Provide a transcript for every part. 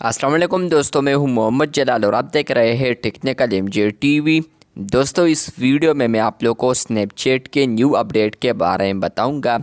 अस्सलाम वालेकुम दोस्तों, मैं हूं मोहम्मद जलाल और आप देख रहे हैं टेक्निकल एमजे टीवी। दोस्तों, इस वीडियो में मैं आप लोगों को स्नैपचैट के न्यू अपडेट के बारे में बताऊंगा।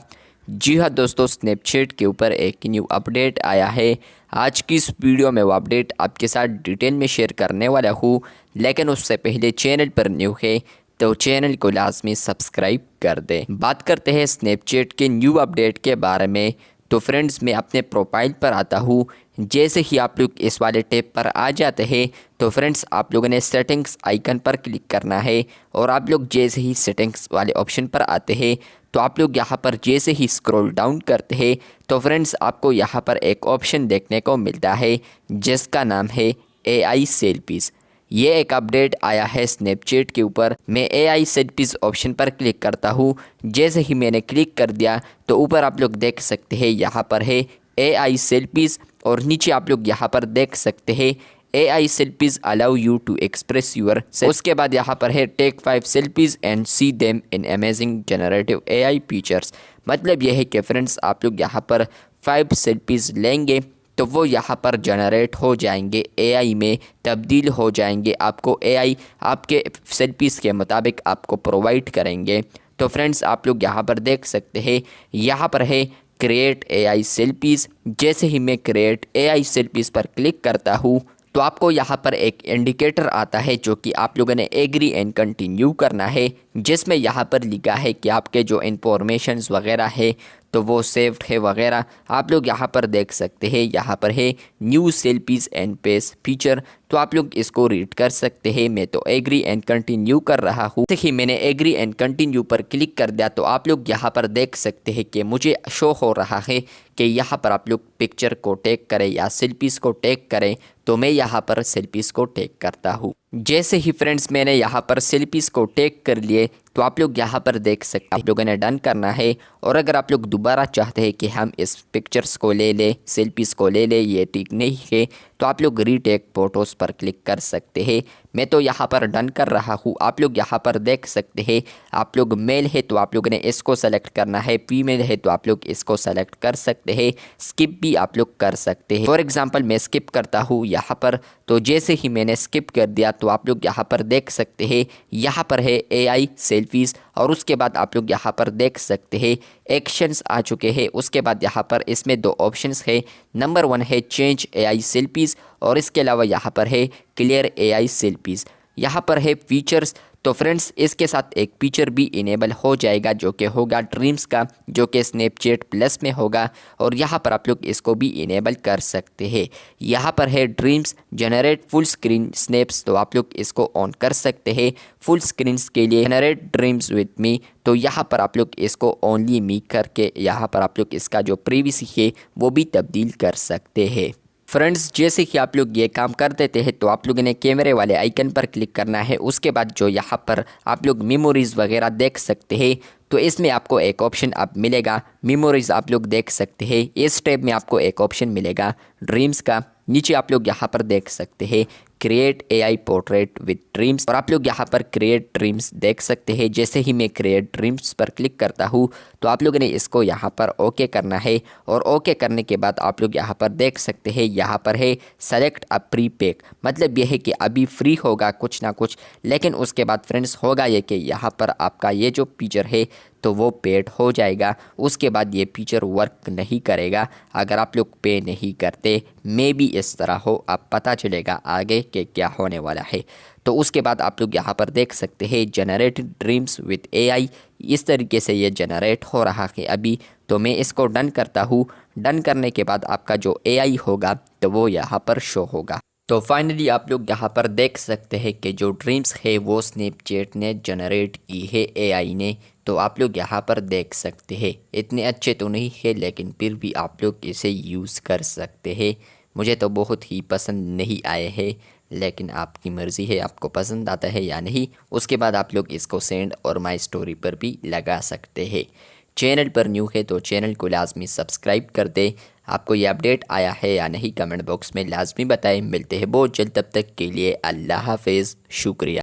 जी हाँ दोस्तों, स्नैपचैट के ऊपर एक न्यू अपडेट आया है। आज की इस वीडियो में वो अपडेट आपके साथ डिटेल में शेयर करने वाला हूँ, लेकिन उससे पहले चैनल पर न्यू है तो चैनल को लाजमी सब्सक्राइब कर दें। बात करते हैं स्नैपचैट के न्यू अपडेट के बारे में। तो फ्रेंड्स, मैं अपने प्रोफाइल पर आता हूँ। जैसे ही आप लोग इस वाले टैब पर आ जाते हैं तो फ्रेंड्स, आप लोगों ने सेटिंग्स आइकन पर क्लिक करना है। और आप लोग जैसे ही सेटिंग्स वाले ऑप्शन पर आते हैं तो आप लोग यहाँ पर जैसे ही स्क्रॉल डाउन करते हैं तो फ्रेंड्स, आपको यहाँ पर एक ऑप्शन देखने को मिलता है जिसका नाम है AI सेल्फीज़। ये एक अपडेट आया है स्नैपचैट के ऊपर। मैं AI सेल्फीज़ ऑप्शन पर क्लिक करता हूँ। जैसे ही मैंने क्लिक कर दिया तो ऊपर आप लोग देख सकते हैं यहाँ पर है AI सेल्फीज़, और नीचे आप लोग यहाँ पर देख सकते हैं AI selfies allow you to express your. उसके बाद यहाँ पर है take 5 selfies and see them in amazing generative AI features. मतलब यह है कि फ्रेंड्स, आप लोग यहाँ पर 5 सेल्फीज़ लेंगे तो वो यहाँ पर जनरेट हो जाएंगे, AI में तब्दील हो जाएंगे। आपको AI आपके सेल्फीज़ के मुताबिक आपको प्रोवाइड करेंगे। तो फ्रेंड्स, आप लोग यहाँ पर देख सकते हैं, यहाँ पर है क्रिएट AI सेल्फीज़। जैसे ही मैं क्रिएट AI सेल्फीज़ पर क्लिक करता हूँ तो आपको यहाँ पर एक इंडिकेटर आता है जो कि आप लोगों ने एग्री एंड कंटिन्यू करना है, जिसमें यहाँ पर लिखा है कि आपके जो इंफॉर्मेशंस वगैरह है तो वो सेव्ड है वगैरह। आप लोग यहाँ पर देख सकते हैं, यहाँ पर है new selfies and page feature. तो आप लोग इसको रीड कर सकते हैं। मैं तो एग्री एंड कंटिन्यू कर रहा हूँ। देखिए, मैंने एग्री एंड कंटिन्यू पर क्लिक कर दिया तो आप लोग यहाँ पर देख सकते हैं कि मुझे शो हो रहा है कि यहाँ पर आप लोग पिक्चर को टैग करें या सेल्फीज़ को टैग करें। तो मैं यहाँ पर सेल्फीज़ को टैग करता हूँ। जैसे ही फ्रेंड्स मैंने यहाँ पर सेल्फीज़ को टैग कर लिए तो आप लोग यहाँ पर देख सकते हैं, आप लोगों ने डन करना है। और अगर आप लोग दोबारा चाहते हैं कि हम इस पिक्चर्स को ले लें, सेल्फीज़ को ले लें, ये ठीक नहीं है, तो आप लोग रीटेक फ़ोटोज़ पर क्लिक कर सकते हैं। मैं तो यहाँ पर डन कर रहा हूँ। आप लोग यहाँ पर देख सकते हैं, आप लोग मेल है तो आप लोगों ने इसको सेलेक्ट करना है, फीमेल है तो आप लोग इसको सेलेक्ट कर सकते हैं, स्किप भी आप लोग कर सकते हैं। फॉर एग्ज़ाम्पल मैं स्किप करता हूँ यहाँ पर। तो जैसे ही मैंने स्किप कर दिया तो आप लोग यहाँ पर देख सकते हैं, यहाँ पर है AI सेल्फीज़। और उसके बाद आप लोग यहाँ पर देख सकते हैं एक्शंस आ चुके हैं। उसके बाद यहाँ पर इसमें 2 ऑप्शंस है। नंबर 1 है चेंज AI सेल्फीज़, और इसके अलावा यहाँ पर है क्लियर AI सेल्फीज़। यहाँ पर है फीचर्स। तो फ्रेंड्स, इसके साथ एक फीचर भी इनेबल हो जाएगा जो कि होगा ड्रीम्स का, जो कि स्नैपचैट प्लस में होगा। और यहाँ पर आप लोग इसको भी इनेबल कर सकते हैं। यहाँ पर है dreams generate full screen snaps, तो आप लोग इसको ऑन कर सकते हैं। फुल स्क्रीन्स के लिए जनरेट ड्रीम्स विद मी, तो यहाँ पर आप लोग इसको ओनली मी करके यहाँ पर आप लोग इसका जो प्रीवियस है वो भी तब्दील कर सकते हैं। फ्रेंड्स, जैसे कि आप लोग ये काम कर देते हैं तो आप लोगों ने कैमरे वाले आइकन पर क्लिक करना है। उसके बाद जो यहाँ पर आप लोग मेमोरीज़ वगैरह देख सकते हैं तो इसमें आपको एक ऑप्शन अब मिलेगा मेमोरीज़। आप लोग देख सकते हैं इस टैब में आपको एक ऑप्शन मिलेगा ड्रीम्स का। नीचे आप लोग यहाँ पर देख सकते हैं create AI portrait with dreams, और आप लोग यहाँ पर क्रिएट ड्रीम्स देख सकते हैं। जैसे ही मैं क्रिएट ड्रीम्स पर क्लिक करता हूँ तो आप लोगों ने इसको यहाँ पर ओके करना है। और ओके करने के बाद आप लोग यहाँ पर देख सकते हैं, यहाँ पर है सेलेक्ट अ प्री पैक। मतलब यह है कि अभी फ्री होगा कुछ ना कुछ, लेकिन उसके बाद फ्रेंड्स होगा ये कि यहाँ पर आपका ये जो फीचर है तो वो पेड हो जाएगा। उसके बाद ये फीचर वर्क नहीं करेगा अगर आप लोग पे नहीं करते। मे भी इस तरह हो, अब पता चलेगा आगे कि क्या होने वाला है। तो उसके बाद आप लोग यहाँ पर देख सकते हैं जनरेट ड्रीम्स विद AI। इस तरीके से ये जनरेट हो रहा है अभी। तो मैं इसको डन करता हूँ। डन करने के बाद आपका जो AI होगा तो वो यहाँ पर शो होगा। तो फाइनली आप लोग यहाँ पर देख सकते हैं कि जो ड्रीम्स है वो स्नैपचैट ने जनरेट की है AI ने। तो आप लोग यहाँ पर देख सकते हैं, इतने अच्छे तो नहीं है लेकिन फिर भी आप लोग इसे यूज़ कर सकते हैं। मुझे तो बहुत ही पसंद नहीं आए हैं, लेकिन आपकी मर्ज़ी है आपको पसंद आता है या नहीं। उसके बाद आप लोग इसको सेंड और माई स्टोरी पर भी लगा सकते हैं। चैनल पर न्यू है तो चैनल को लाजमी सब्सक्राइब कर दे। आपको ये अपडेट आया है या नहीं कमेंट बॉक्स में लाजमी बताएं। मिलते हैं बहुत जल्द, तब तक के लिए अल्लाह हाफिज़, शुक्रिया।